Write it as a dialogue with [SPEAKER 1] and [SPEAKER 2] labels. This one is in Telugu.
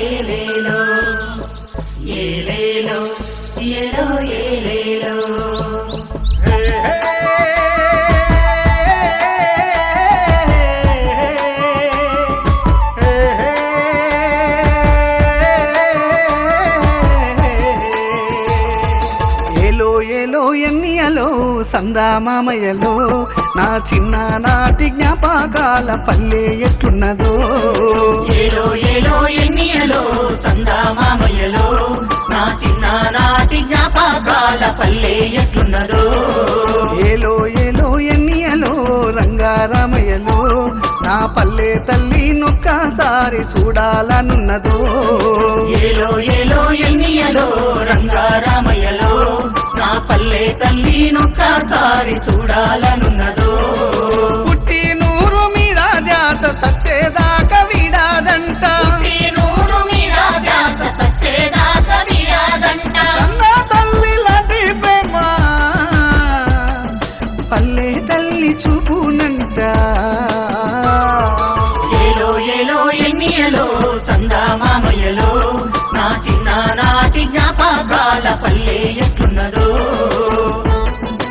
[SPEAKER 1] ఏలేలో ఏలేలో ఏలో ఏలేలో
[SPEAKER 2] ఎన్నియలో సందామామయ్యలో నా చిన్ననాటి జ్ఞాపకాల పల్లె ఎట్లున్నదో
[SPEAKER 1] ఏలో ఏలో ఎన్నియలో సందామామయ్యలో నా చిన్ననాటి జ్ఞాపకాల పల్లె ఎట్లున్నదో
[SPEAKER 2] ఏలో ఏలో ఎన్నియలో రంగారామయ్యలో నా పల్లె తల్లి నొక్కసారి చూడాలనున్నదో
[SPEAKER 1] ఏలో ఏలో ఎన్నియలో రంగారామయ్యలో నా పల్లె తల్లి నొక్కసారి చూడాలనున్నదో
[SPEAKER 2] పుట్టి నూరు మీద జాత సత్య